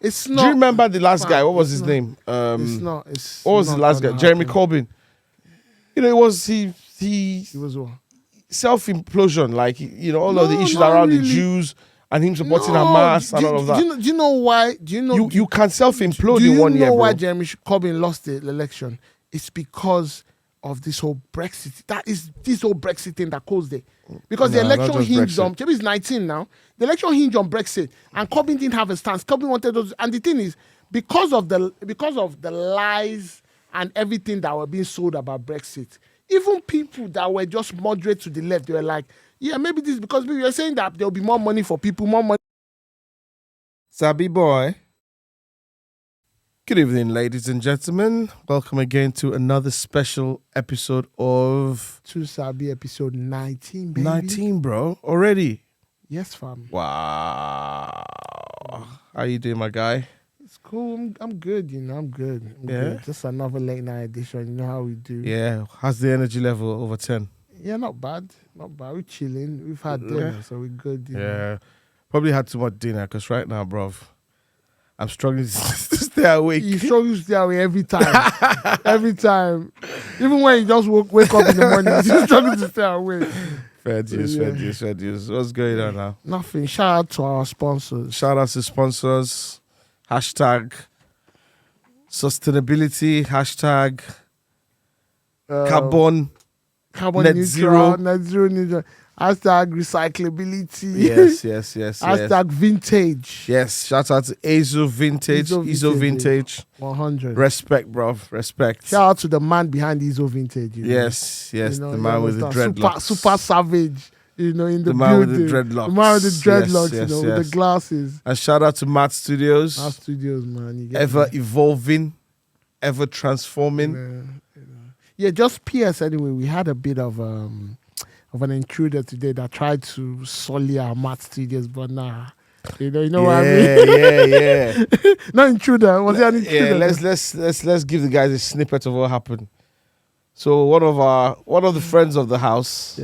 It's not. Do you remember the last guy? What was his name? It's not. What was the last guy? Jeremy Corbyn. You know, it was he was what? Self-implosion, like all of the issues around the Jews and him supporting Hamas and all of that. Do you know why? Do you know you can self-implode in 1 year, bro. Do you know why Jeremy Corbyn lost the election? It's because of this whole Brexit. That is this whole Brexit thing that caused it. Because the election hinged on. Jeremy is 19 now. The election hinged on Brexit, and Corbyn didn't have a stance. Corbyn wanted those, and the thing is, because of the lies and everything that were being sold about Brexit. Even people that were just moderate to the left, they were like, yeah, maybe this is because we were saying that there'll be more money for people, more money. Sabi boy. Good evening, ladies and gentlemen. Welcome again to another special episode of... To Sabi episode 19, baby. 19, bro. Already? Yes, fam. Wow. How you doing, my guy? It's cool. I'm good, I'm good. I'm good. Just another late night edition. You know how we do. Yeah. How's the energy level over 10? Yeah, not bad. Not bad. We're chilling. We've had dinner, so we're good. You know? Probably had too much dinner because right now, bruv, I'm struggling to stay awake. You struggle to stay awake every time. Every time. Even when you just wake up in the morning, you struggle to stay awake. Fair dues. What's going on now? Nothing. Shout out to our sponsors. Shout out to sponsors. Hashtag sustainability. Hashtag carbon net neutral, zero. Net zero. Hashtag recyclability. Yes. Hashtag vintage. Yes. Shout out to Azo Vintage. Izo Vintage. 100. Respect, bro. Respect. Shout out to the man behind Izo Vintage. Yes. The man with the dreadlocks. Super savage. In the man building. with the dreadlocks. The man with the dreadlocks, yes, with the glasses. And shout out to Matt Studios. Matt Studios, man. Ever evolving, ever transforming. Yeah, just PS anyway. We had a bit of an intruder today that tried to sully our Matt Studios, but nah. You know what I mean? Yeah. No intruder. Was it an intruder? Yeah, let's give the guys a snippet of what happened. So one of the friends of the house,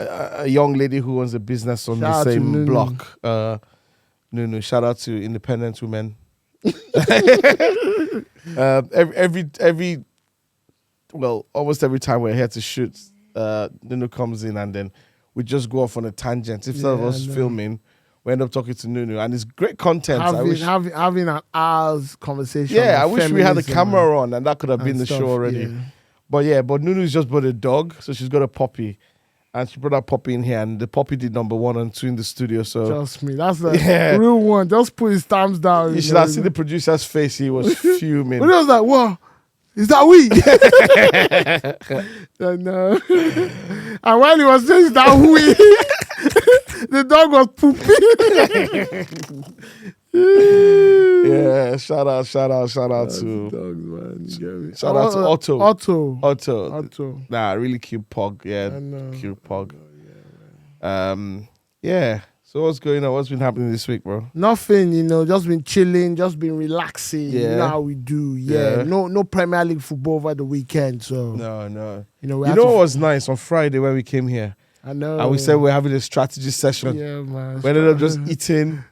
a young lady who owns a business on the same block. Nunu, shout out to independent women. Almost every time we're here to shoot, Nunu comes in and then we just go off on a tangent. Instead of us filming, we end up talking to Nunu, and it's great content. Having an hour's conversation. Yeah, I wish we had the camera on, and that could have been the show already. Yeah. But Nunu's just bought a dog, so she's got a puppy. And she brought that puppy in here, and the puppy did number 1 and 2 in the studio. So trust me, that's the real one. Just put his thumbs down. You should have seen the producer's face. He was fuming. But he was like, "What? Is that we?" And while he was saying, "Is that we?" the dog was pooping. Yeah, shout out to dogs, man. You get me? Shout out to Otto. Nah, really cute pug. Yeah, cute pug. So what's going on? What's been happening this week, bro? Nothing, just been chilling, just been relaxing. Yeah. You know how we do. Yeah. No Premier League football over the weekend. So no. You know what was nice on Friday when we came here? I know. And we said we're having a strategy session. Yeah, man. We ended up just eating,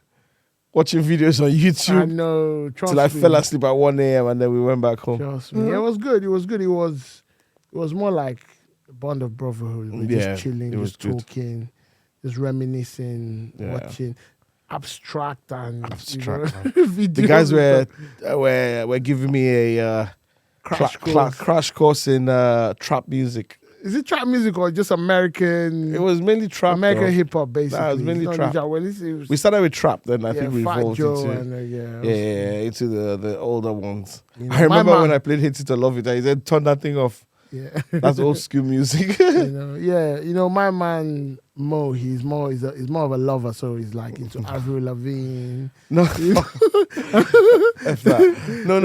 watching videos on YouTube. I know. Till I fell asleep at 1 a.m. and then we went back home. Trust me. Yeah, it was good. It was more like a bond of brotherhood. We're just chilling, just talking, just reminiscing, watching abstract videos. The guys were giving me a crash course in trap music. Is it trap music or just American? It was mainly trap. American hip hop, basically. Nah, it was mainly trap. We started with trap, then I think we evolved into the older ones. I remember when I played Hate It or Love It, I said, turn that thing off. Yeah. That's old school music. My man Mo, he's more of a lover, so he's like into Avril Lavigne. No. F that. No.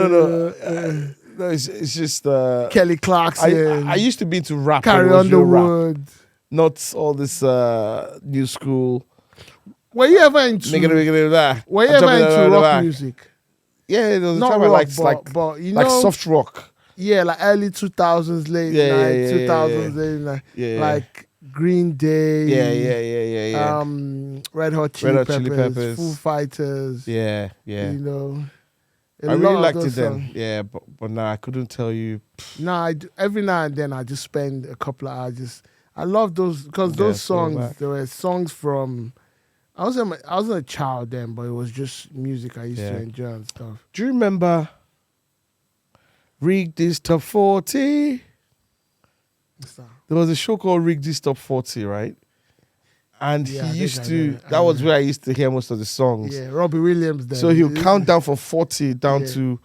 No, it's just Kelly Clarkson. I used to be into rap. Carrie Underwood. Rap, not all this new school. Were you ever into? Were you ever into rock music? Yeah, there was a not time rock, I liked but like soft rock. Yeah, like early 2000s, late 2000s, late night. Yeah. Like Green Day. Yeah. Red Hot Chili Peppers, Foo Fighters. Yeah. You know, I really liked it then. Yeah, but now I couldn't tell you. Nah, every now and then I just spend a couple of hours. I love those because those songs. There were songs from. I wasn't a child then, but it was just music I used to enjoy and stuff. Do you remember Rig This Top 40? There was a show called Rig This Top 40, right? And he used to, that was where I used to hear most of the songs. Yeah, Robbie Williams then. So he'll count down from 40 down to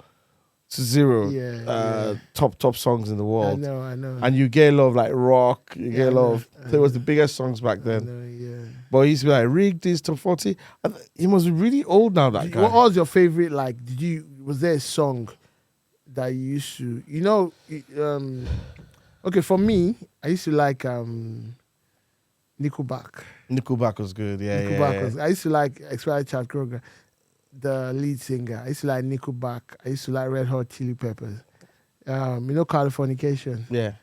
0. Top songs in the world. I know. And you get a lot of like rock, you get a lot of, it was the biggest songs back then. But he used to be like, Rig This Top 40. He must be really old now, that guy. What was your favorite, like, was there a song that you used to, okay, for me, I used to like Nickelback. Nickelback was good, I used to like, especially Chad Kroger, the lead singer. I used to like Nickelback. I used to like Red Hot Chili Peppers. Californication. Yeah.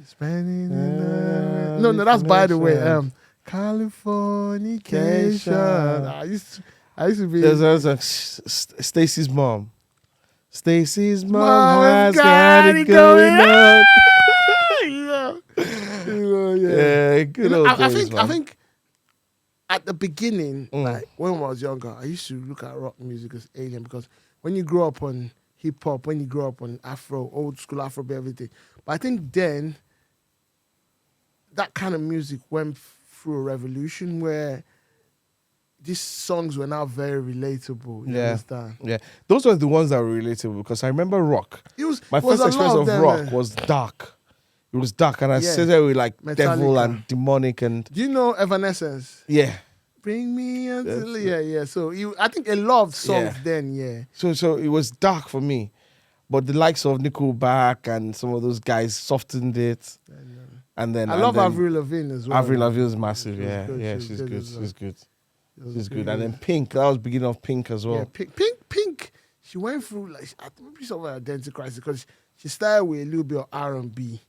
Spending no, that's By the Way. Californication. I used to be. There's also Stacy's mom. Stacy's mom has got it going on. Yeah, good old days, I think at the beginning, like when I was younger, I used to look at rock music as alien because when you grow up on hip hop, when you grow up on Afro, old school Afro, everything. But I think then that kind of music went through a revolution where these songs were now very relatable. You understand? Yeah, those were the ones that were relatable because I remember rock. My first experience of rock was dark. It was dark, and I said that with like Metallica. Devil and demonic and. Do you know Evanescence? Yeah. Bring me until So I think a lot of songs then. Yeah. So it was dark for me, but the likes of Nickelback and some of those guys softened it. And then I love Avril Lavigne as well. Avril Lavigne is massive. She's good. She's good. And then Pink, that was the beginning of Pink as well. Yeah, Pink. She went through like maybe some identity crisis because she started with a little bit of R&B.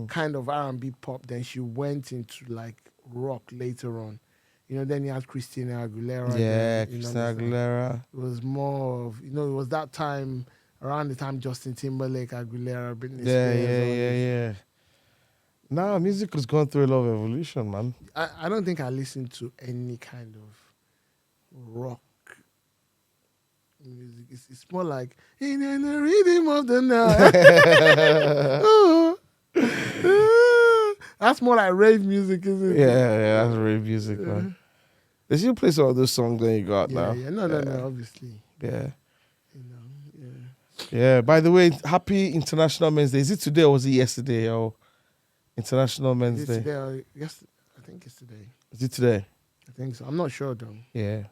Kind of R&B pop, then she went into like rock later on. Then you had Christina Aguilera. Yeah, Christina Aguilera. It was more of, it was that time, around the time Justin Timberlake, Aguilera, Britney Spears. Yeah. Nah, music has gone through a lot of evolution, man. I don't think I listened to any kind of rock music. It's more like, in the rhythm of the night. That's more like rave music, isn't it? Yeah, that's rave music, man. They should play some of those songs that you got now. Yeah, no, obviously. Yeah. Yeah, by the way, happy International Men's Day. Is it today or was it yesterday? International Men's Day. Today, yes, I think it's today. Is it today? I think so. I'm not sure, though. Yeah.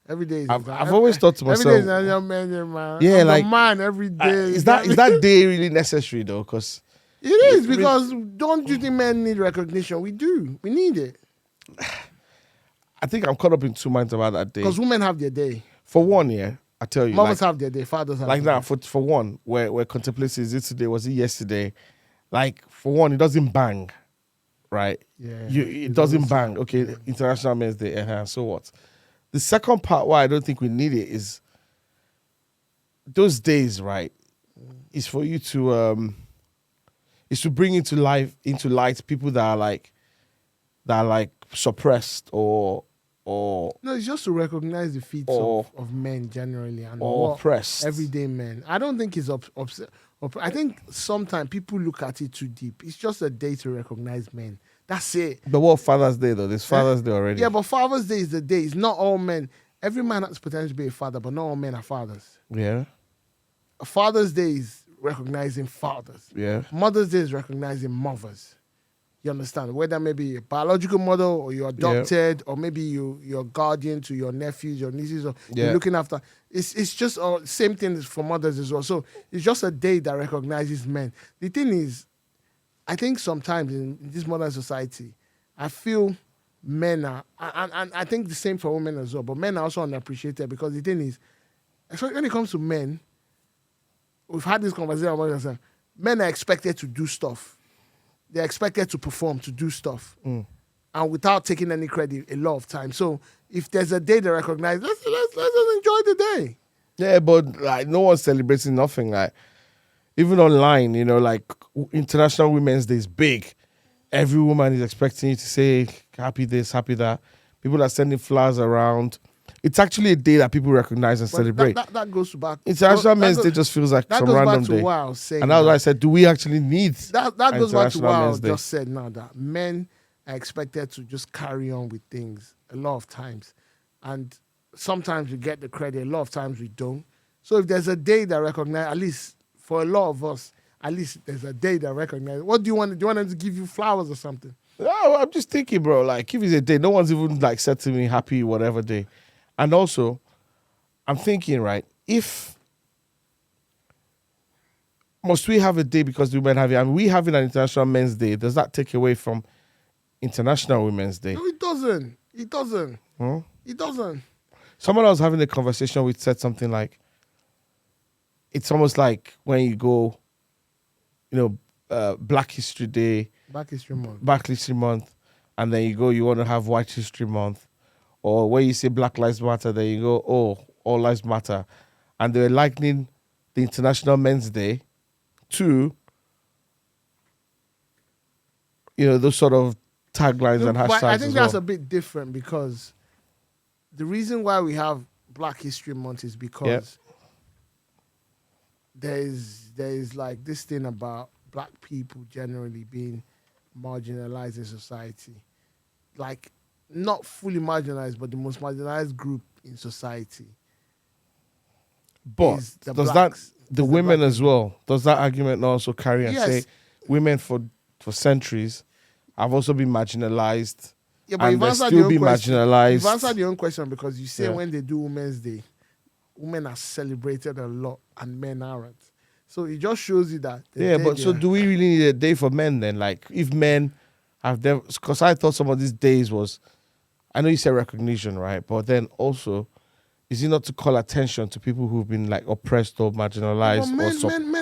Every day is I've always thought to myself. Every day is a man. Yeah, I'm like. a man every day. Is that day really necessary, though? Because. It is, because don't you think men need recognition? We do. We need it. I think I'm caught up in two minds about that day. Because women have their day. For one, I tell you. Mothers have their day, fathers have their day. Like that, for one, we're contemplating, is it today, was it yesterday? Like, for one, it doesn't bang, right? Yeah. It doesn't bang. Okay, International Men's Day, so what? The second part why I don't think we need it is those days, right, is for you to... is to bring into light people that are like suppressed or no, it's just to recognize the feats of men generally and oppressed everyday men. I don't think it's I think sometimes people look at it too deep. It's just a day to recognize men. That's it. But what Father's Day though? There's Father's Day already. Yeah, but Father's Day is the day. It's not all men. Every man has potential to be a father, but not all men are fathers. Yeah. A Father's Day is recognizing fathers. Yeah. Mother's Day is recognizing mothers. You understand? Whether maybe a biological mother or you're adopted or maybe you're guardian to your nephews, your nieces, or you're looking after. It's just same thing for mothers as well. So it's just a day that recognizes men. The thing is, I think sometimes in this modern society, I feel men are, and I think the same for women as well, but men are also unappreciated because the thing is, especially when it comes to men, we've had this conversation about ourselves. Men are expected to do stuff. They're expected to perform, to do stuff. and without taking any credit a lot of times. So if there's a day they recognize, let's just enjoy the day. Yeah, but like no one's celebrating nothing. Like even online, like International Women's Day is big. Every woman is expecting you to say happy this, happy that. People are sending flowers around. It's actually a day that people recognize and celebrate. That goes back. International Men's Day just feels like some random day. What I was saying. And that's why I said, do we actually need that goes back to what I Men's Day? just said now, that men are expected to just carry on with things a lot of times. And sometimes we get the credit, a lot of times we don't. So if there's a day that recognize, at least for a lot of us, at least there's a day that recognize. What do you want? Do you want them to give you flowers or something? No, I'm just thinking, bro. Like, if it's a day, no one's even like said to me happy whatever day. And also, I'm thinking, right, must we have a day because the women have it? I mean, we having an International Men's Day, does that take away from International Women's Day? No, it doesn't. It doesn't. Huh? It doesn't. Someone I was having a conversation with said something like, it's almost like when you go, Black History Day, Black History Month, and then you want to have White History Month, or when you say Black Lives Matter, then you go, oh, all lives matter, and they're likening the International Men's Day to, those sort of taglines and hashtags. But I think that's a bit different, because the reason why we have Black History Month is because there is like this thing about black people generally being marginalized in society. Like, not fully marginalized, but the most marginalized group in society. But the women as well, does that argument not also carry and say women for centuries have also been marginalized? Yeah, but and they'll still be marginalized. You've answered your own question, because you say when they do Women's Day, women are celebrated a lot and men aren't. So it just shows you that. So do we really need a day for men then? Like, if men have them, because I thought some of these days was, I know you say recognition, right? But then also, is it not to call attention to people who've been like oppressed or marginalized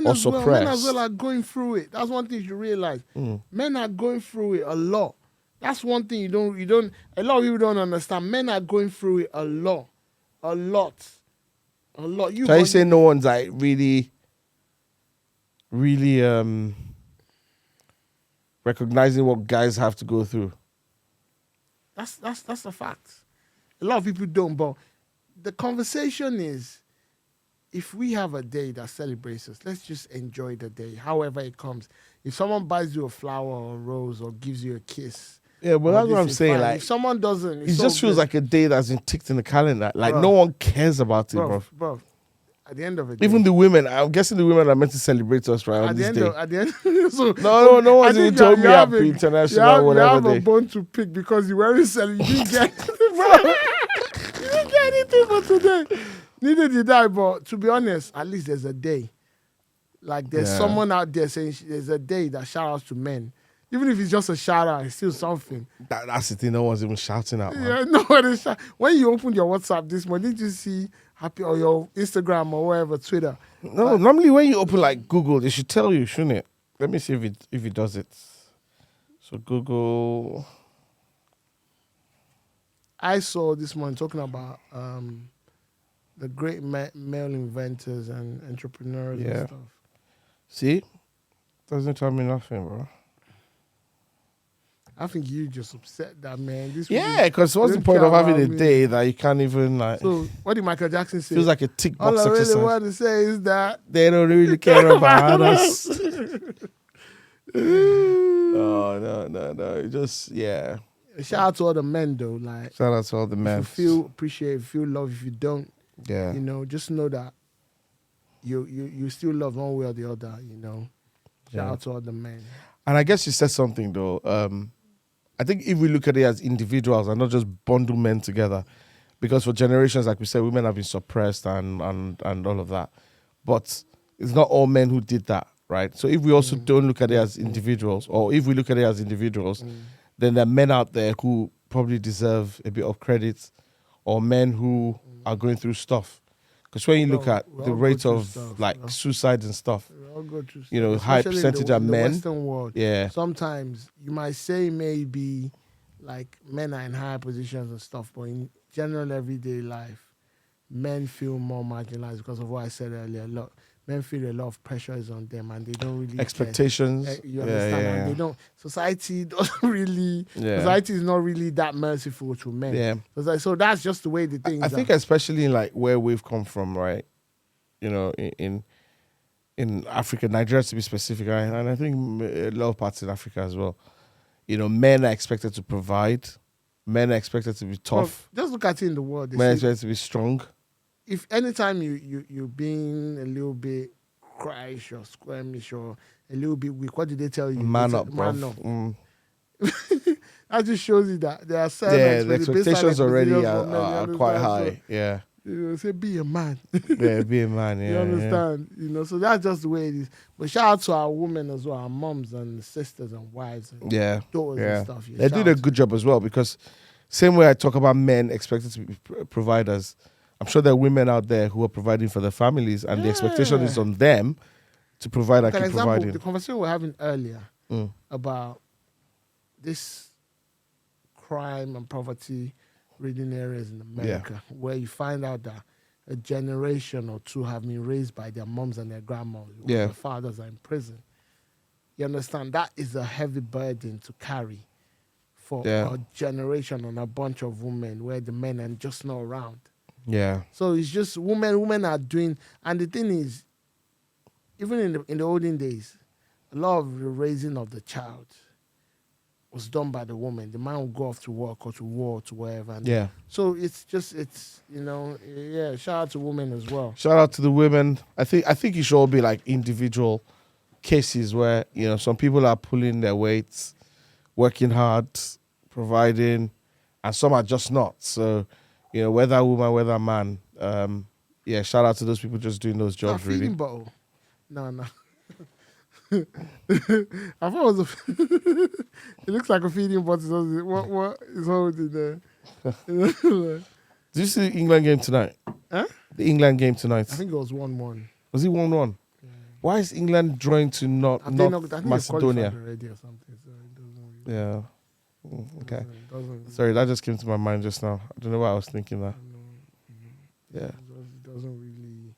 or suppressed? Men as well are going through it. That's one thing you realize. Men are going through it a lot. That's one thing you don't. A lot of people don't understand. Men are going through it a lot. So you say no one's like really recognizing what guys have to go through? That's a fact. A lot of people don't, but the conversation is, if we have a day that celebrates us, let's just enjoy the day, however it comes. If someone buys you a flower or a rose or gives you a kiss, yeah, well, that's what I'm saying. Like, if someone doesn't, it just feels like a day that's been ticked in the calendar. Like, no one cares about it, bro. At the end of it, even the women, I'm guessing the women are meant to celebrate us, right? At the end, so no one's even told me happy international whatever day. You have a bone to pick, because you weren't selling. You didn't get anything. You didn't get anything for today. Neither did I. But to be honest, at least there's a day. Like, there's someone out there saying there's a day that shout outs to men. Even if it's just a shout out, it's still something. That's the thing. No one's even shouting out, man. Yeah, nobody's shouting. When you opened your WhatsApp this morning, did you see happy, or your Instagram or whatever, Twitter? No, normally when you open like Google, they should tell you, shouldn't it? Let me see if it does it. So Google. I saw this morning talking about the great male inventors and entrepreneurs and stuff. See? Doesn't tell me nothing, bro. I think you just upset that, man. Because what's the point of having a day that you can't even like? So what did Michael Jackson say? Feels like a tick box exercise. All I really want to say is that they don't really care about us. No. Just Shout out to all the men though. Like, shout out to all the men. If you feel appreciate, if you feel love, if you don't, yeah, just know that you still love one way or the other. Shout out to all the men. And I guess you said something though. I think if we look at it as individuals and not just bundle men together, because for generations, like we said, women have been suppressed and all of that. But it's not all men who did that, right? So if we also don't look at it as individuals, or if we look at it as individuals, then there are men out there who probably deserve a bit of credit, or men who are going through stuff. Because when you look at the rate of suicides and stuff, high percentage of men. In the Western world, yeah. Sometimes you might say maybe like men are in higher positions and stuff, but in general everyday life, men feel more marginalized because of what I said earlier. Men feel a lot of pressure is on them, and they don't really expectations. care. You understand? And they don't. Society doesn't really. Yeah. Society is not really that merciful to men. Yeah. So that's just the way the things. I think, especially in like where we've come from, right? You know, in Africa, Nigeria to be specific, and I think a lot of parts in Africa as well. You know, men are expected to provide. Men are expected to be tough. Well, just look at it in the world. Men are expected to be strong. If anytime you're being a little bit crash or squirmish or a little bit weak, what did they tell you? Man up, bro. That just shows you that there are certain the expectations already are quite high. So, yeah. You say be a man. Yeah, be a man. Yeah, you understand? Yeah. You know, so that's just the way it is. But shout out to our women as well, our moms and sisters and wives and daughters and stuff. Yeah, they did a good job as well, because same way I talk about men expected to be providers, I'm sure there are women out there who are providing for their families, and the expectation is on them to provide and keep providing. The conversation we were having earlier about this crime and poverty ridden areas in America, where you find out that a generation or two have been raised by their moms and their grandmas, their fathers are in prison. You understand? That is a heavy burden to carry for a generation and a bunch of women where the men are just not around. Yeah. So it's just women are doing, and the thing is, even in the olden days, a lot of the raising of the child was done by the woman. The man would go off to work or to war or to wherever. And so it's you know, shout out to women as well. Shout out to the women. I think it should all be like individual cases where, you know, some people are pulling their weights, working hard, providing, and some are just not. So, you know, whether a woman, whether a man, shout out to those people just doing those jobs. Really. Feeding bottle. No. I thought it was it looks like a feeding bottle, doesn't it? What is holding there? Did you see the England game tonight? Huh? The England game tonight. I think it was 1-1. Was it 1-1? Yeah. Why is England drawing to North Macedonia? Already or something, so it doesn't really, okay. Sorry, that just came to my mind just now. I don't know why I was thinking that. It doesn't really,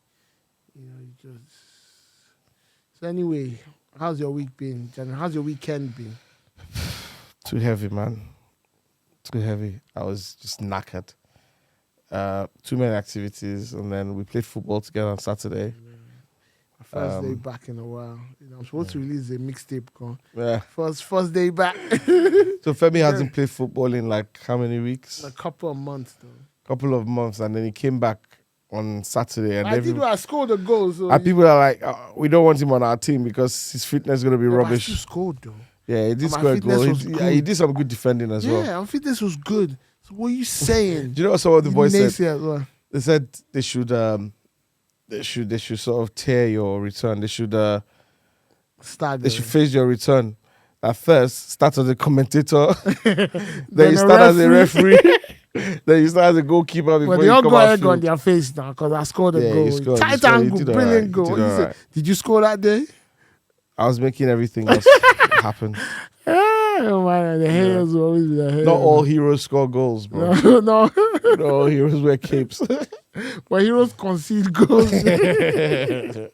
you know, you just... So anyway, how's your week been, Jan? How's your weekend been? Too heavy, man. Too heavy. I was just knackered. Too many activities, and then we played football together on Saturday. My first day back in a while. You know, I'm supposed to release a mixtape. Yeah. First day back. So Femi hasn't played football in like how many weeks? A couple of months, though. Couple of months, and then he came back on Saturday, and I scored a goal. So and people are like, we don't want him on our team because his fitness is going to be rubbish. But I still scored though. Yeah, he did score a goal. He did some good defending as well. Yeah, our fitness was good. So what are you saying? Do you know what some of the boys said? Well. They said they should sort of tear your return. They should should phase your return. At first, start as a commentator, then you start as a referee. Then you start as a goalkeeper before they you all come got out egg on their face now because I scored a goal. Scored, tight angle, brilliant goal. Did you score that day? I was making everything else happen. Oh man, the haters will always be the haters. Not all heroes score goals, bro. No. Not all heroes wear capes. But heroes concede goals. No,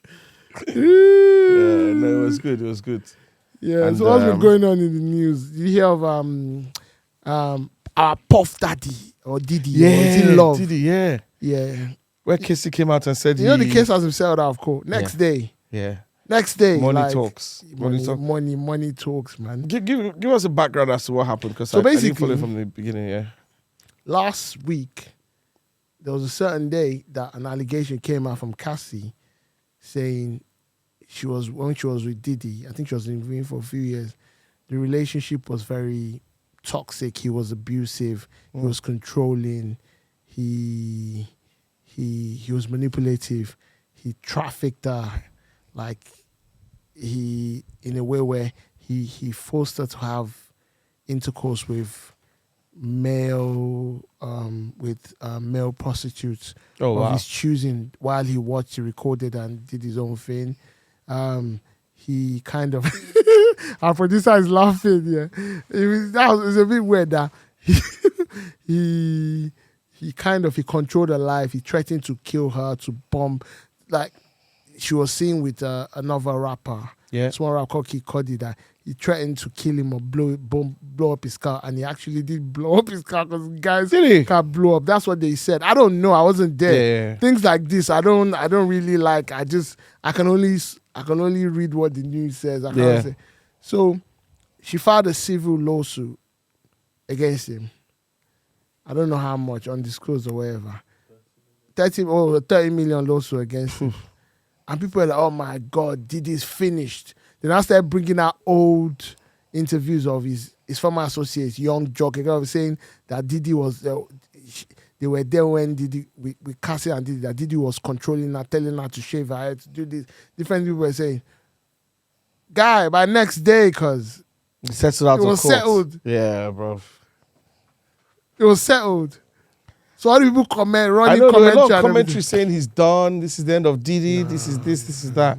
it was good. It was good. Yeah. And so what's been going on in the news? Did you hear of our Puff Daddy or Diddy? Yeah, Love? Diddy. Yeah. Yeah. Where Casey came out and said, you know the case has been settled out of court. Next day. Yeah. Next day. Money talks. Money talks, man. Give us a background as to what happened, because I didn't follow it from the beginning. Yeah. Last week, there was a certain day that an allegation came out from Cassie saying when she was with Diddy, I think she was in him for a few years, the relationship was very toxic. He was abusive. He was controlling. He was manipulative. He trafficked her, like in a way where he forced her to have intercourse with male prostitutes of his choosing while he recorded and did his own thing. He kind of Our producer is laughing. Yeah, it was a bit weird that he controlled her life. He threatened to kill her, to bomb. Like she was seen with another rapper. Yeah. Small rapper called Kid Cudi, that he threatened to kill him or blow up his car, and he actually did blow up his car because guys can't blow up. That's what they said. I don't know. I wasn't there. Yeah. Things like this, I don't really like. I can only read what the news says. I can't say. So she filed a civil lawsuit against him. I don't know how much, undisclosed or whatever. 30 million lawsuit against him. And people are like, oh my God, Diddy's finished. Then I started bringing out old interviews of his former associates, Young Jock. I was saying that Diddy was, they were there when Diddy, with Cassie and Diddy, that Diddy was controlling her, telling her to shave her head, to do this. Different people were saying, guy, by next day, because it was settled. Yeah, bro. It was settled. So how do people comment? I know there were a lot of commentary saying he's done. This is the end of Diddy. This is this. This is that.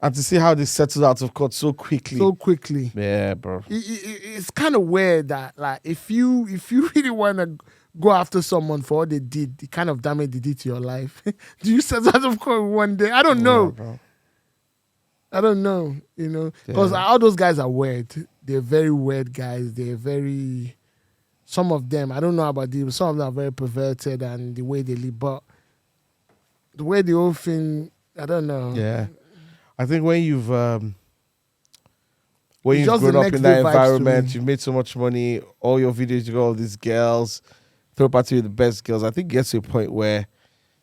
And to see how they settled out of court so quickly. Yeah, bro. It's kind of weird that, like, if you really want to go after someone for what they did, the kind of damage they did to your life, do you settle out of court one day? I don't know. Bro. I don't know. You know, because all those guys are weird. They're very weird guys. They're very. Some of them, I don't know about these, but some of them are very perverted and the way they live. But the way the whole thing, I don't know. Yeah. I think when you've grown up in that environment, you've made so much money, all your videos, you got all these girls, third party with the best girls. I think it gets to a point where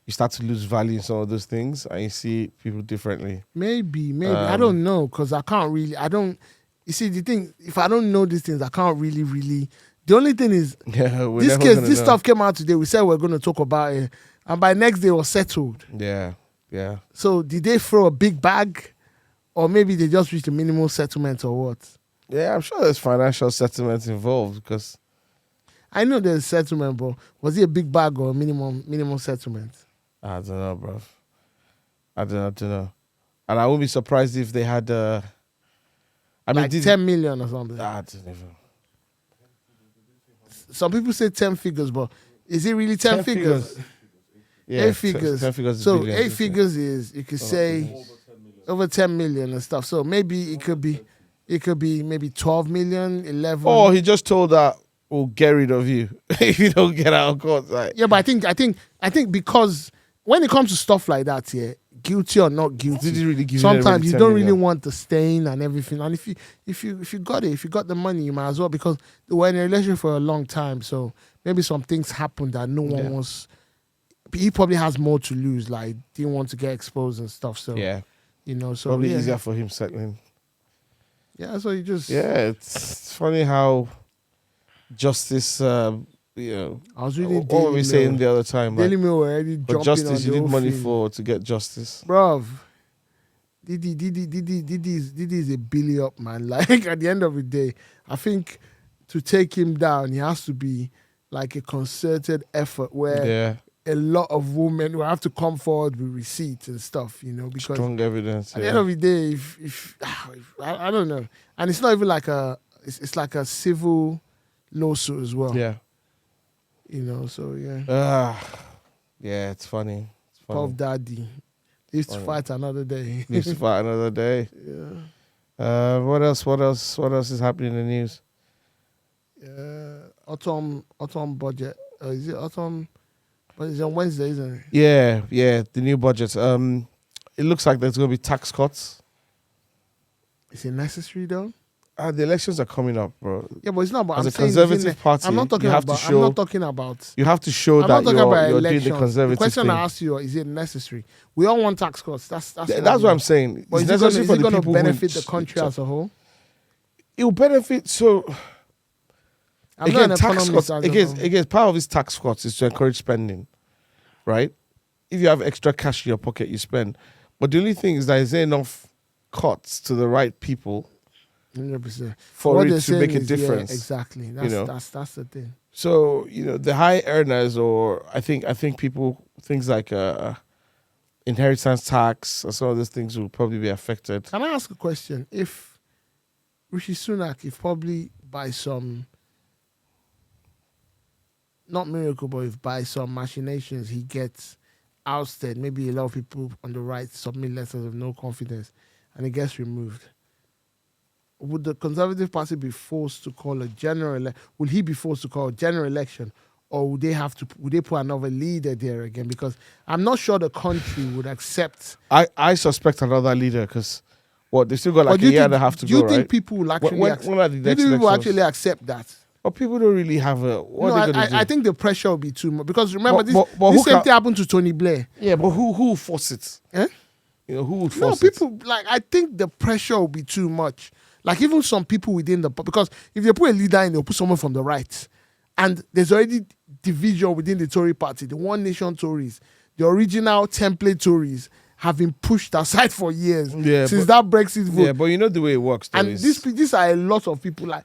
you start to lose value in some of those things and you see people differently. Maybe. I don't know, because you see, the thing, if I don't know these things, I can't really. The only thing is, this stuff came out today. We said we're going to talk about it. And by next day, it was settled. Yeah. So did they throw a big bag? Or maybe they just reached a minimal settlement or what? Yeah, I'm sure there's financial settlements involved because... I know there's settlement, but was it a big bag or a minimum settlement? I don't know, bro. I don't know. And I wouldn't be surprised if they had... 10 million or something. I don't even... Some people say 10 figures, but is it really 10 figures? Yeah, 8 figures. 10 figures. So 8 figures is, you could say, over 10 million and stuff. So maybe it could be maybe 12 million, 11. Oh, he just told that we'll get rid of you if you don't get out of court. Like. Yeah, but I think because when it comes to stuff like that, yeah, guilty or not guilty, did he really give sometimes you don't really million? want the stain and everything. And if you got the money, you might as well, because they were in a relationship for a long time. So maybe some things happened that no one was. He probably has more to lose, like didn't want to get exposed and stuff. So you know, so probably easier for him settling. Yeah, so you just it's funny how justice. I was reading what were we saying the other time? Daily Mail already jumping but justice, on you the need money thing. to get justice, bruv. Diddy is a billy up, man. Like at the end of the day, I think to take him down, he has to be like a concerted effort where a lot of women will have to come forward with receipts and stuff, you know, because strong evidence. At the end of the day, if I don't know, and it's not even like it's like a civil lawsuit as well. Yeah. You know, so yeah, it's funny. Puff Daddy used to fight another day. Used to fight another day. Yeah. What else is happening in the news? Autumn budget. Is it autumn? But it's on Wednesday, isn't it? Yeah, the new budget. It looks like there's going to be tax cuts. Is it necessary though? The elections are coming up, bro. Yeah, but it's not about... As a Conservative Party, I'm not talking about... I'm not talking about... You have to show that you're doing the Conservative The question thing. I asked you is it necessary? We all want tax cuts. That's what I'm saying. But it's necessary for the going to people benefit the country as a whole? It will benefit, so... Again, tax cuts... Again, part of these tax cuts is to encourage spending, right? If you have extra cash in your pocket, you spend. But the only thing is that is there enough cuts to the right people... 100%. For it to make a difference. Yeah, exactly. That's the thing. So, the high earners, or I think people, things like inheritance tax and some of those things will probably be affected. Can I ask a question? If Rishi Sunak, if probably by some, not miracle, but if by some machinations he gets ousted, maybe a lot of people on the right submit letters of no confidence and it gets removed, would the Conservative Party be forced to call a general election? Will he be forced to call a general election? Or would they put another leader there again? Because I'm not sure the country would accept. I suspect another leader because they still got like a year and a half to go, right? Do you think people will actually when are the next elections? Actually accept that? But people don't really have a. I think the pressure will be too much because remember this same thing happened to Tony Blair. Yeah, but who will force it? Eh? Who would force it? No, people I think the pressure will be too much. Like even some people within because if they put a leader in, they'll put someone from the right, and there's already division within the Tory party. The One Nation Tories, the original template Tories, have been pushed aside for years since that Brexit vote. Yeah, but you know the way it works. And these are a lot of people. Like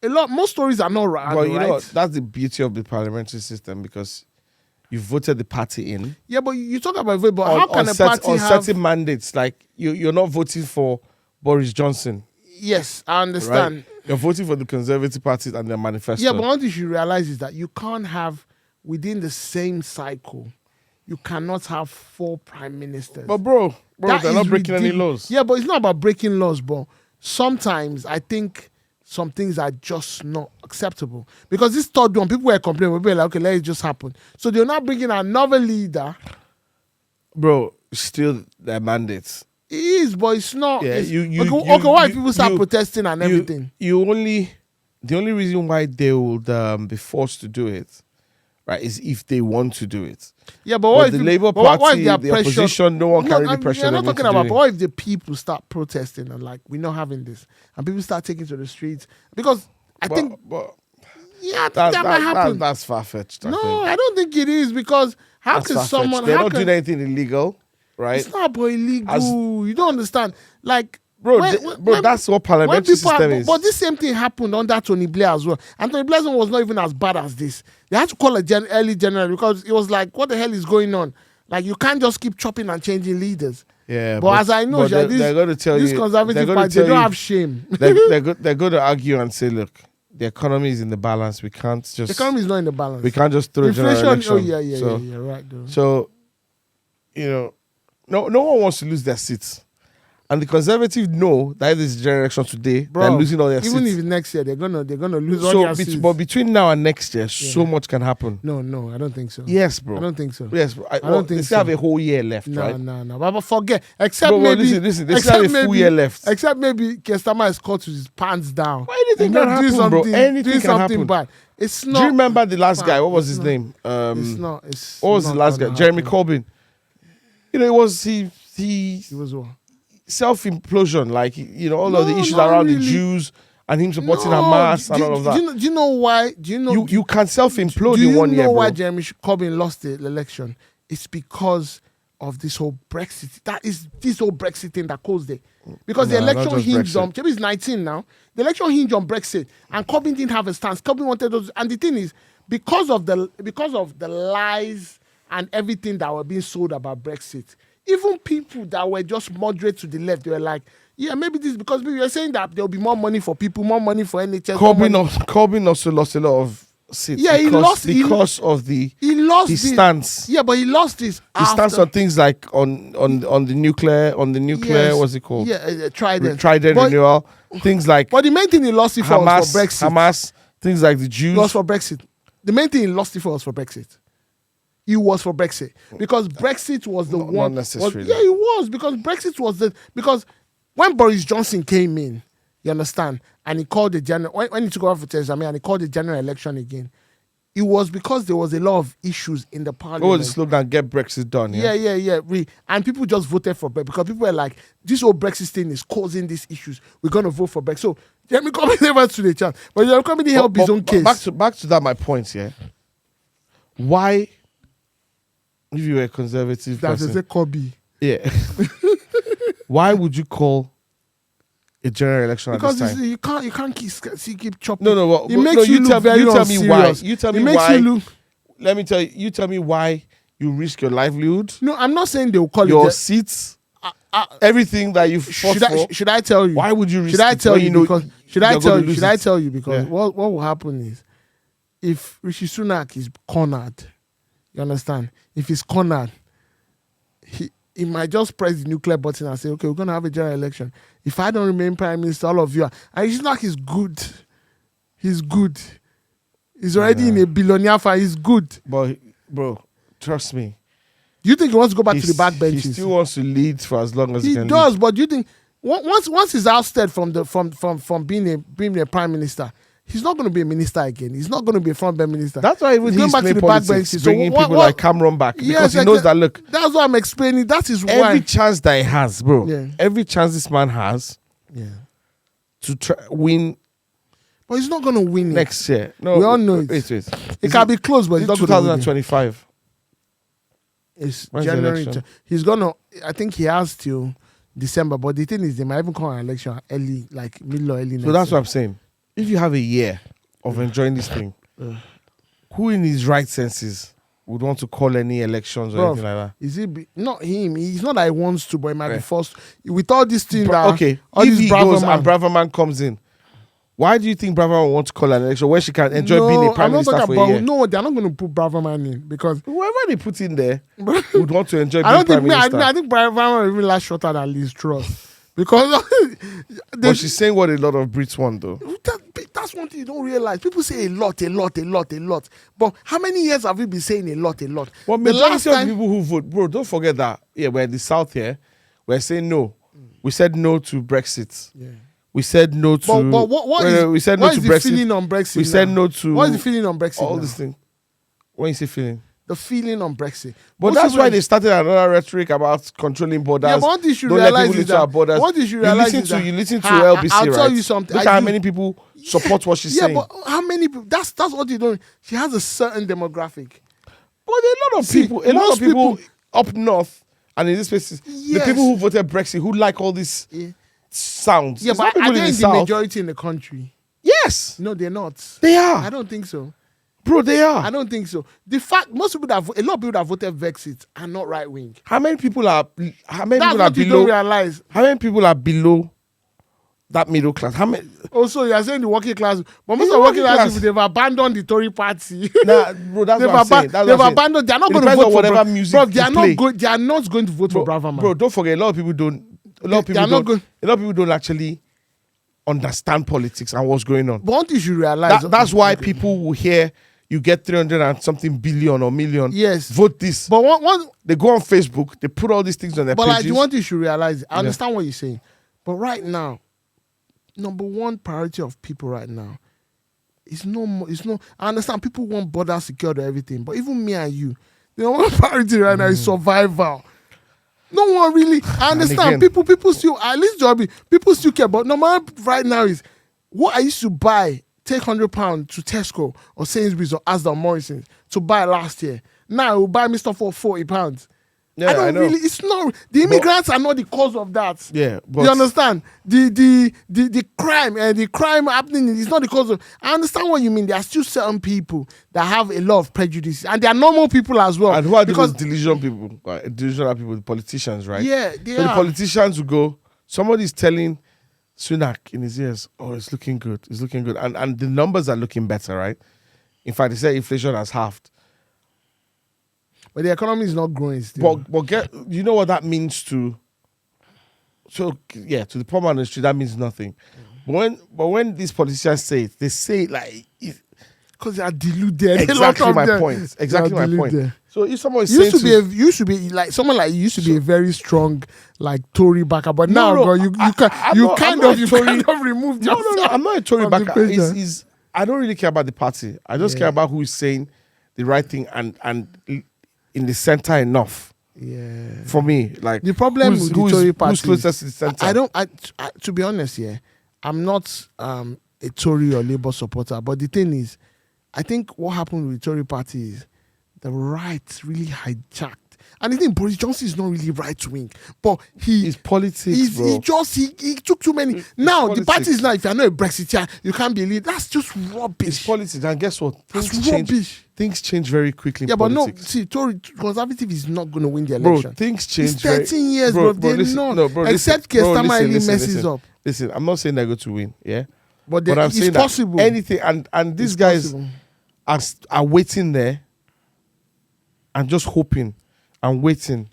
most stories are not right. But you know that's the beauty of the parliamentary system because you voted the party in. Yeah, but you talk about vote, but how can a party have certain mandates? Like you're not voting for Boris Johnson. Yes, I understand. Right? You're voting for the Conservative Party and their manifesto. Yeah, but one thing you should realize is that you can't have within the same cycle. You cannot have 4 prime ministers. But bro, they're not breaking any laws. Yeah, but it's not about breaking laws, but sometimes I think some things are just not acceptable. Because this third one, people were complaining, people were like, okay, let it just happen. So they're not bringing another leader. Bro, still their mandates. It is, but it's not. Yeah, why people start protesting and everything? The only reason why they would be forced to do it, right, is if they want to do it. Yeah, but the Labour Party, the opposition, no one can really pressure them. We're not talking about, but what if the people start protesting and like, we're not having this, and people start taking to the streets? Because I think that might happen. That's far-fetched. No, I don't think it is because how can someone... They're not doing anything illegal, right? It's not about illegal. You don't understand. Like... Bro, that's what parliamentary system is. But this same thing happened under Tony Blair as well. And Tony Blair's one was not even as bad as this. They had to call a early general because it was like, what the hell is going on? Like, you can't just keep chopping and changing leaders. Yeah, but as I know, they're going to tell you, Conservative Party, they don't have shame. They're going to argue and say, look, the economy is in the balance. We can't just... The economy is not in the balance. We can't just throw a general election. Oh, yeah, right. Though. So, no one wants to lose their seats. And the Conservatives know that if this is general election today, they're losing all their seats. Even if next year they're gonna lose all their seats. But between now and next year, so much can happen. No, I don't think so. Yes, bro. I don't think so. Yes, bro. I don't think they still have a whole year left, right? No. But forget. Except maybe. Listen. They still have a full year left. Except maybe Kestama is caught with his pants down. Anything can happen, bro. Anything can happen. Bad. It's not. Do you remember the last guy? What was his name? It's not. What was the last guy? Jeremy Corbyn. It was he was what? Self-implosion, like all of the issues around the Jews and him supporting Hamas and all of that. Do you know why? Do you know you can self-implode in 1 year? Do you know why bro? Jeremy Corbyn lost the election? It's because of this whole Brexit. That is this whole Brexit thing that caused it. Because the election hinged on. Maybe it's 19 now. The election hinged on Brexit, and Corbyn didn't have a stance. Corbyn wanted those, and the thing is, because of the lies and everything that were being sold about Brexit. Even people that were just moderate to the left, they were like, yeah, maybe this is because we were saying that there will be more money for people, more money for NHS. Corbyn also lost a lot of seats. Yeah, because of the stance. Yeah, but he lost this. He stands on things like on the nuclear, yes, what's it called? Yeah, Trident renewal. Things like. But the main thing he lost it for was for Brexit. Hamas, things like the Jews. Lost for Brexit. The main thing he lost it for was for Brexit. He was for Brexit because Brexit was the one. Not necessarily. Yeah, it was because Brexit was because when Boris Johnson came in, you understand, and he called the general when he took over for Theresa May and he called the general election again. It was because there was a lot of issues in the parliament. What was the slogan? Get Brexit done. Yeah. And people just voted for Brexit because people were like, this whole Brexit thing is causing these issues. We're going to vote for Brexit. So Jeremy Corbyn never stood a chance. But Jeremy Corbyn didn't help his own case. Back to that, my point, yeah. Why, if you were a conservative person... That's a Kobe. Yeah. Why would you call a general election at this time? Because you can't keep chopping. No. It makes you look very unserious. You tell me why. Let me tell you. You tell me why you risk your livelihood. No, I'm not saying they will call your seats. Everything that you've fought for. Should I tell you? Why would you risk? Should I tell you? Should I tell you? Because what will happen is, if Rishi Sunak is cornered, you understand? If he's cornered, he might just press the nuclear button and say, okay, we're going to have a general election. If I don't remain prime minister, all of you are. And Rishi Sunak is good. He's good. He's already in a billionaire fund. He's good. But, bro, trust me. Do you think he wants to go back to the back benches? He still wants to lead for as long as he can lead. He does, but do you think once he's ousted from being a prime minister, he's not going to be a minister again. He's not going to be a frontbench minister. That's why even he's playing politics, bringing people like Cameron back. Because he knows that, look. That's what I'm explaining. That is why. Every chance that he has, bro. Every chance this man has to try win. But he's not going to win next year. No, we all know it. Wait. It can be close, but it's not 2025. It's January. He's going to, I think he has till December. But the thing is, they might even call an election early, like middle or early next year. So that's what I'm saying. If you have a year of enjoying this thing, who in his right senses would want to call any elections or anything like that? Is it not him? He's not that he wants to, but he might be forced. With all these things if he goes and Braverman comes in, why do you think Braverman will want to call an election where she can enjoy being a prime minister for a year? No, they're not going to put Braverman in because whoever they put in there would want to enjoy being prime minister. I think Braverman will even last shorter than Liz Truss. Because but she's saying what a lot of Brits want, though. That's one thing you don't realize. People say a lot. But how many years have we been saying a lot? Well, majority of people who vote, bro, don't forget that. Yeah, we're in the South here. We're saying no. We said no to Brexit. Yeah. We said no to. But what is the feeling on Brexit? We said no to. What is the feeling on Brexit? All this thing. When you say feeling. The feeling on Brexit. But that's why they started another rhetoric about controlling borders. Yeah, but what you should realize is that you listen to LBC, I'll right? tell you something. Look at how many people support what she's saying. Yeah, but how many people? That's what you don't. She has a certain demographic. But a lot of people up north and in these places, the people who voted Brexit, who like all these sounds. Yeah, but I think the majority in the country. Yes. No, they're not. They are. I don't think so. Bro, they are. I don't think so. The fact a lot of people that voted Brexit are not right wing. How many people are below? How many people are below that middle class? How many? Also, you are saying the working class, but most of the working class people, they've abandoned the Tory party. Nah, bro, that's what I'm saying. They've abandoned. They are not going to vote for whatever music. Bro, they are not going to vote for Braverman. Bro, don't forget. A lot of people don't actually understand politics and what's going on. But one thing you should realize that's why people will hear you get 300 and something billion or million. Yes. Vote this. But one they go on Facebook, they put all these things on their pages. But like the one thing you should realize, I understand what you're saying. But right now, number one priority of people right now is I understand people want border secured or everything, but even me and you, the number one priority right now is survival. No one really. I understand. People still, at least people still care. But number one right now is what I used to buy, take £100 to Tesco or Sainsbury's or Asda or Morrison's to buy last year. Now I will buy me stuff for £40. Yeah, I know. It's not, the immigrants are not the cause of that. Yeah, but you understand? The crime and the crime happening is not the cause of. I understand what you mean. There are still certain people that have a lot of prejudice, and they are normal people as well. And who are those delusional people? Delusional people, the politicians, right? Yeah, the politicians who go, somebody's telling Sunak in his ears, oh, it's looking good, and the numbers are looking better, right? In fact, they say inflation has halved. But the economy is not growing still. But you know what that means to the poor man on the street, that means nothing. But when these politicians say it, they say it like because they are deluded. Exactly my point. So if someone is saying used to be like someone like you used to be a very strong like Tory backer, but now you kind of removed yourself. No, I'm not a Tory backer. I don't really care about the party. I just care about who is saying the right thing and in the center enough. Yeah. For me, like the problem with the Tory party, who's closest to the center? I to be honest, I'm not a Tory or Labour supporter. But the thing is, I think what happened with the Tory party is the right really hijacked. And the thing, Boris Johnson is not really right wing, but his politics, bro. He took too many. Now the party is now. If you're not a Brexiteer, you can't be a leader. That's just rubbish. It's politics, and guess what? Rubbish. Things change very quickly. Yeah, in but politics. no. See, Tory Conservative is not going to win the election. Bro, things change. It's 13 years, bro. They're not. Except Keir Starmer messes up. Listen, I'm not saying they're going to win. Yeah, But I'm it's saying possible. that anything, and these guys are waiting there and just hoping and waiting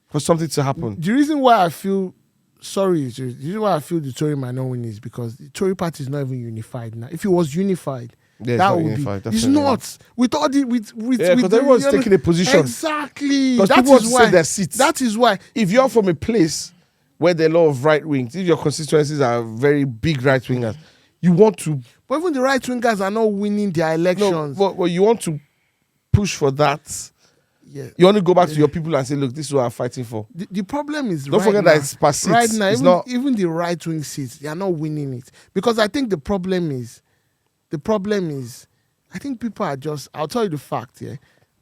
for something to happen. The reason why I feel the reason why I feel the Tory might not win is because the Tory party is not even unified now. If it was unified, that would unified, be. It's not. With all the with because everyone's taking a position. Exactly. Because people want to save their seats. That is why. If you're from a place where there are a lot of right wings, if your constituencies are very big right wingers, you want to. But even the right wingers are not winning their elections. No, but you want to push for that. Yeah. You want to go back to your people and say, look, this is what I'm fighting for. The problem is don't forget that it's per seat. Right now, it's even the right wing seats, they are not winning it. Because I think the problem is, I think people are just, I'll tell you the fact, yeah.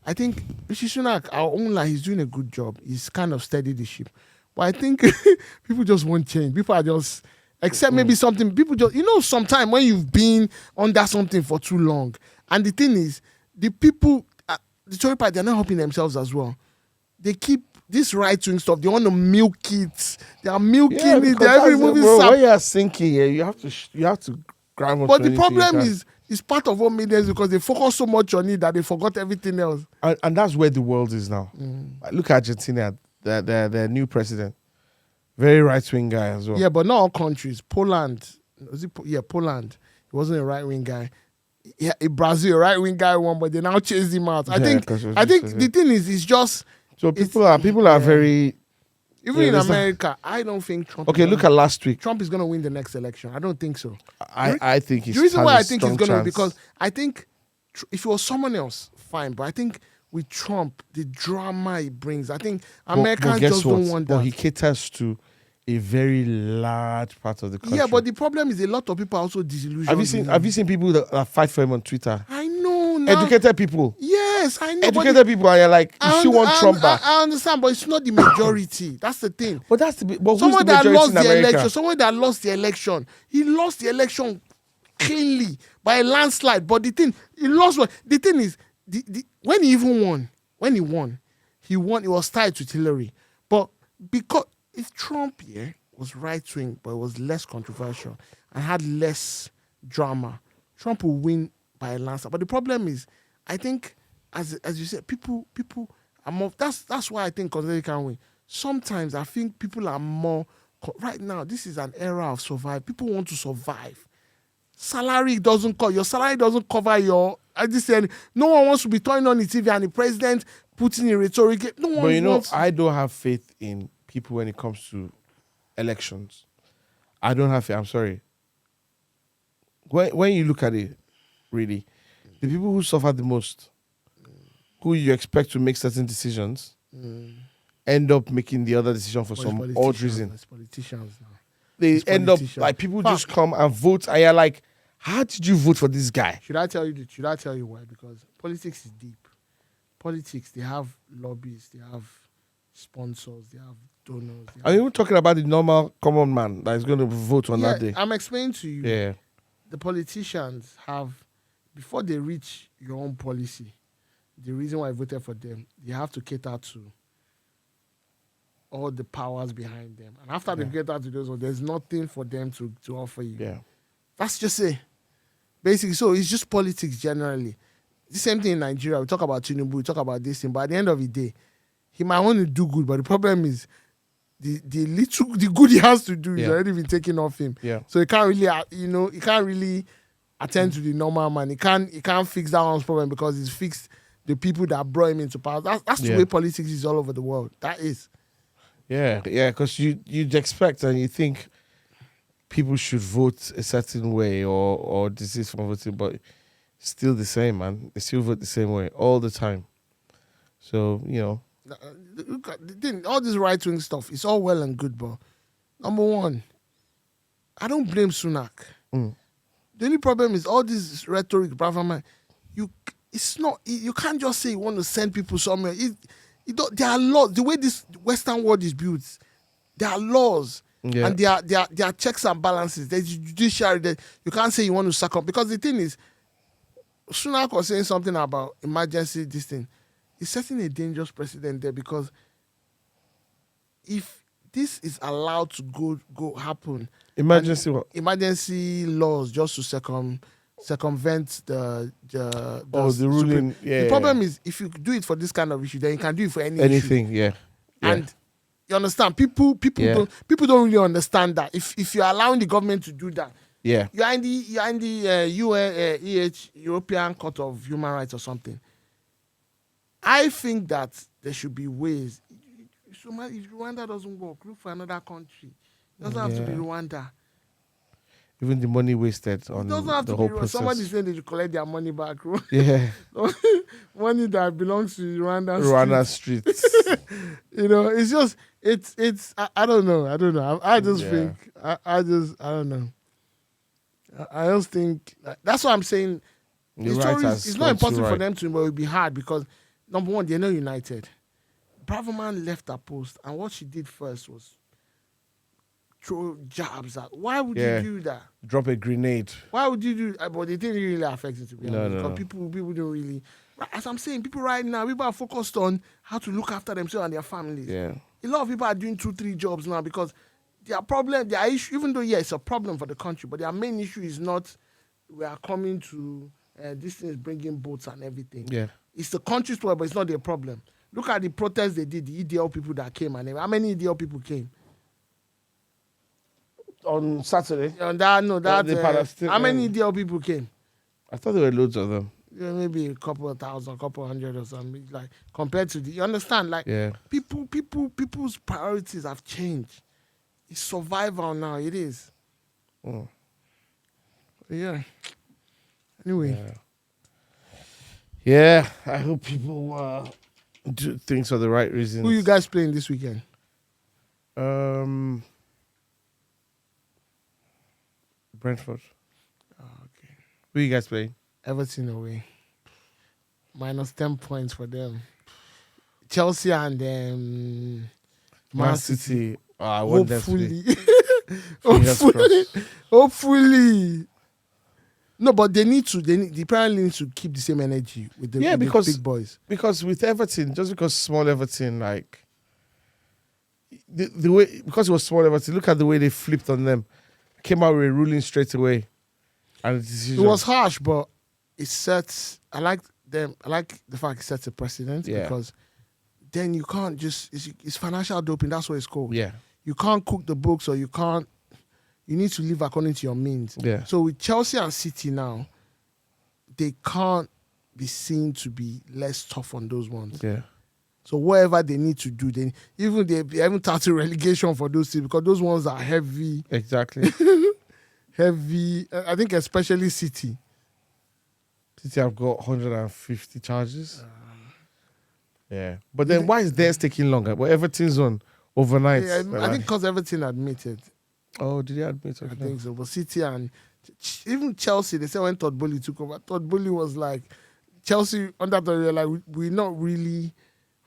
I think Rishi Sunak, our own line, he's doing a good job. He's kind of steadied the ship. But I think people just won't change. People are just, except maybe something, people just, sometimes when you've been under something for too long, and the thing is, the people, the Tory party, they're not helping themselves as well. They keep this right-wing stuff. They want to milk it. They are milking it. They're removing some. When you are sinking here, you have to grab onto. But the problem is, it's part of what made them because they focus so much on it that they forgot everything else. And that's where the world is now. Look at Argentina, their new president, very right-wing guy as well. Yeah, but not all countries. Poland, Poland. He wasn't a right-wing guy. Yeah, in Brazil, a right-wing guy won, but they now chased him out. I think the thing is, it's just. So people are very. Even in America, I don't think Trump. Okay, look at last week. Trump is going to win the next election. I don't think so. I think he's. The reason why I think he's going to, to because I think if it was someone else, fine. But I think with Trump, the drama he brings, I think Americans just don't want that. But he caters to a very large part of the country. Yeah, but the problem is a lot of people are also disillusioned. Have you seen people that fight for him on Twitter? I know now. Educated people. Yes, I know. Educated people, and you're like, you still want Trump back. I understand, but it's not the majority. That's the thing. But that's the. But someone who's the that lost in the election. Someone that lost the election. He lost the election cleanly by a landslide. But the thing, he lost. The thing is, when he won, he was tied to Hillary. But because if Trump was right wing, but it was less controversial and had less drama, Trump will win by a landslide. But the problem is, I think, as you said, people are more. That's why I think conservative can win. Sometimes I think people are more. Right now, this is an era of survive. People want to survive. Salary doesn't cover your salary. Doesn't cover your. I just said no one wants to be turning on the TV and the president putting in rhetoric. No one. But I don't have faith in people when it comes to elections. I don't have faith. I'm sorry. When you look at it, really, the people who suffer the most, who you expect to make certain decisions, end up making the other decision for some odd reason. It's politicians now. They end up like people just come and vote, and you're like, how did you vote for this guy? Should I tell you why? Because politics is deep. Politics, they have lobbies, they have sponsors, they have donors. Are you even talking about the normal common man that is going to vote on that day? I'm explaining to you. Yeah. The politicians have, before they reach your own policy, the reason why I voted for them, they have to cater to all the powers behind them. And after they cater to those, there's nothing for them to offer you. Yeah. That's just it. Basically, so it's just politics generally. The same thing in Nigeria. We talk about Tinubu, we talk about this thing, but at the end of the day, he might want to do good, but the problem is the good he has to do is already been taken off him. Yeah. So he can't really, he can't really attend to the normal man. He can't fix that one's problem because he's fixed the people that brought him into power. That's the way politics is all over the world. That is. Yeah, because you'd expect and you think people should vote a certain way or desist from voting, but it's still the same, man. They still vote the same way all the time. So, look at the thing, all this right-wing stuff, it's all well and good, but number one, I don't blame Sunak. The only problem is all this rhetoric, brother man. You can't just say you want to send people somewhere. There are laws. The way this Western world is built, there are laws. Yeah. And there are checks and balances. There's judiciary. You can't say you want to suck up. Because the thing is, Sunak was saying something about emergency, this thing. He's setting a dangerous precedent there because if this is allowed to go happen. Emergency what? Emergency laws just to circumvent the ruling. The problem is if you do it for this kind of issue, then you can do it for anything. issue. Yeah. And you understand, people don't really understand that. If you're allowing the government to do that, you're in the UN, European Court of Human Rights or something. I think that there should be ways. If Rwanda doesn't work, look for another country. It doesn't have to be Rwanda. Even the money wasted on it doesn't have the to whole be process. Somebody said they should collect their money back. Yeah. Money that belongs to Rwanda streets. It's just I don't know. I just think I don't know. I just think that's what I'm saying. It's not impossible for them to, but it would be hard because number one, they're not united. Braverman left her post, and what she did first was throw jabs at. Why would you do that? Drop a grenade. Why would you do that? But it didn't really affect it, to be honest. Because No. people don't really. As I'm saying, people right now, people are focused on how to look after themselves and their families. Yeah. A lot of people are doing 2-3 jobs now because their issue, even though it's a problem for the country, but their main issue is not we are coming to this thing is bringing boats and everything. Yeah. It's the country's problem, but it's not their problem. Look at the protests they did, the EDL people that came, and how many EDL people came? On Saturday? On how many EDL people came? I thought there were loads of them. Yeah, maybe a couple of thousand, couple hundred or something. Like compared to you understand? Like people's priorities have changed. It's survival now. It is. Oh. Yeah. Anyway. Yeah, I hope people do things for the right reasons. Who you guys playing this weekend? Brentford. Oh, okay. Who you guys playing? Everton away. -10 points for them. Chelsea and Man City. I want them to be. Hopefully. No, but they apparently need to keep the same energy with the big boys. Because with Everton, just because small Everton, like the way, because it was small Everton, look at the way they flipped on them. Came out with a ruling straight away. And it was harsh, but it sets. I like them. I like the fact it sets a precedent because then you can't just. It's financial doping. That's what it's called. Yeah. You can't cook the books, or you can't. You need to live according to your means. Yeah. So with Chelsea and City now, they can't be seen to be less tough on those ones. Yeah. So whatever they need to do, they haven't started relegation for those teams because those ones are heavy. Exactly. Heavy. I think especially City. City have got 150 charges. Yeah. But then why is theirs taking longer? But Everton's on overnight. Yeah, I think because Everton admitted. Oh, did he admit? Okay. I think so. But City and even Chelsea, they said when Todd Boehly took over, Todd Boehly was like, Chelsea, under the like, we're not really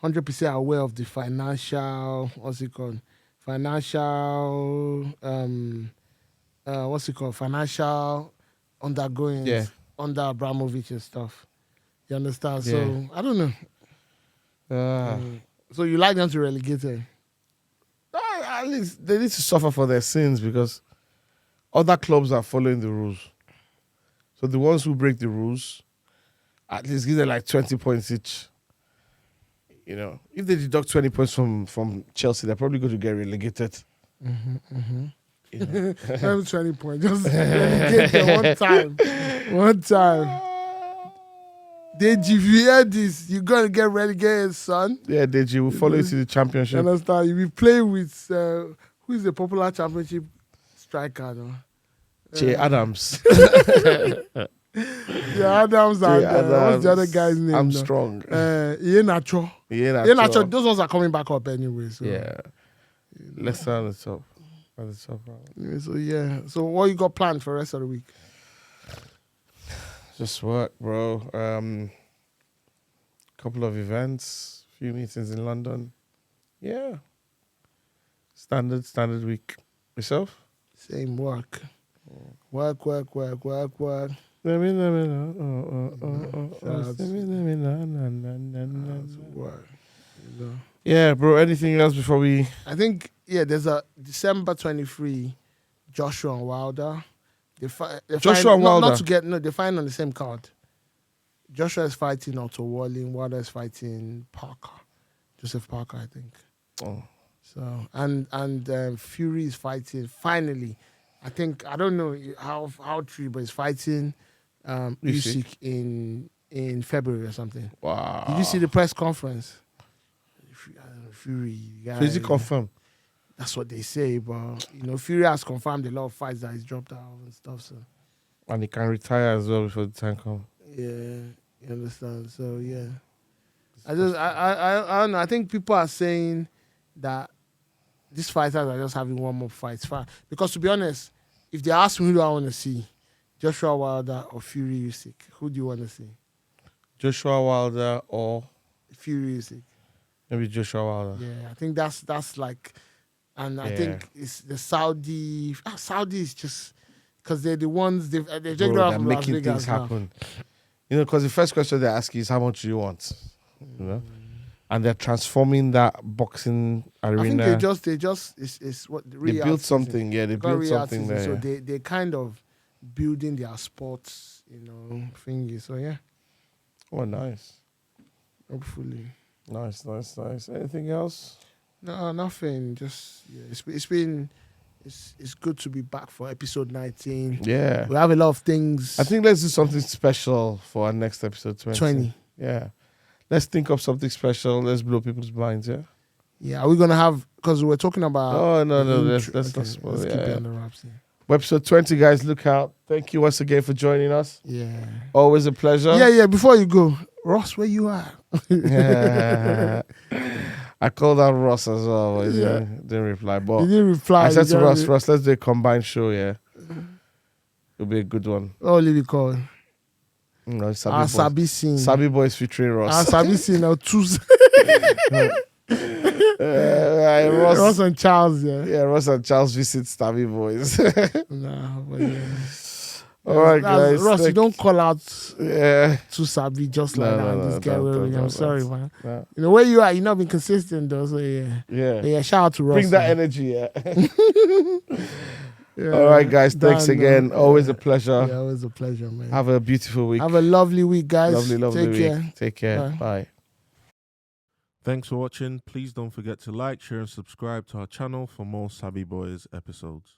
100% aware of the financial, financial undergoings under Abramovich and stuff. You understand? Yeah. So, I don't know. So you like them to relegate it? At least they need to suffer for their sins because other clubs are following the rules. So the ones who break the rules, at least give them like 20 points each. You know, if they deduct 20 points from Chelsea, they're probably going to get relegated. You know? 20 points. Just relegate them one time. Deji, if you hear this, you're going to get relegated, son. Yeah, Deji, we'll follow you to the championship. You understand? You'll be playing with, who is the popular championship striker? No? Che Adams. Yeah, Adams and what's the other guy's name? Armstrong. Iheanacho. Iheanacho. Those ones are coming back up anyway. So. Yeah. Leicester on the top. So, yeah. So, what you got planned for the rest of the week? Just work, bro. Couple of events, few meetings in London. Yeah. Standard week. Yourself? Same work. Work. Yeah, bro. Anything else before we? I think there's a December 23, Joshua and Wilder. Joshua and Wilder? They're fighting on the same card. Joshua is fighting Otto Walling. Wilder is fighting Parker. Joseph Parker, I think. Oh. So, and Fury is fighting, finally. I think, I don't know how true, but he's fighting Usyk in February or something. Wow. Did you see the press conference? Fury. So is it confirmed? That's what they say, but Fury has confirmed a lot of fights that he's dropped out and stuff. So, and he can retire as well before the time comes. Yeah, you understand. So yeah, I don't know. I think people are saying that these fighters are just having warm up fights. Because to be honest, if they ask me who do I want to see, Joshua Wilder or Fury Usyk, who do you want to see? Joshua Wilder or Fury Usyk. Maybe Joshua Wilder. Yeah, I think that's like, and I think it's the Saudi. Saudi is just because they're the ones they're making things happen. Because the first question they ask you is how much do you want, and they're transforming that boxing arena. I think they just it's what they built something. Yeah, they built something there. So they kind of building their sports, thingy. So yeah. Oh, nice. Hopefully. Nice. Anything else? No, nothing. Just it's good to be back for episode 19. Yeah. We have a lot of things. I think let's do something special for our next episode 20. Yeah. Let's think of something special. Let's blow people's minds, yeah? Yeah, are we going to have, because we're talking about... Oh, no, let's not spoil it. Let's keep it on the wraps, Episode 20, guys, look out. Thank you once again for joining us. Yeah. Always a pleasure. Yeah, before you go, Ross, where you at? Yeah. I called out Ross as well, but he didn't reply. But he didn't reply. I said to Ross, let's do a combined show, yeah? It'll be a good one. Oh, leave it call. Sabi scene. Sabi Boys featuring Ross. Sabi scene now Tuesday. Ross and Charles, yeah. Yeah, Ross and Charles visit Sabi Boys. Nah, but yeah. All right, guys. Ross, you don't call out to Sabi just like that. No, I'm sorry, man. No. Where you are, you're not being consistent, though. So yeah. Shout out to Ross. Bring that energy, yeah. All right, guys. Thanks again. Always a pleasure. Yeah, always a pleasure, man. Have a beautiful week. Have a lovely week, guys. Lovely Take week. Care. Take care. Bye. Thanks for watching. Please don't forget to like, share, and subscribe to our channel for more Sabi Boys episodes.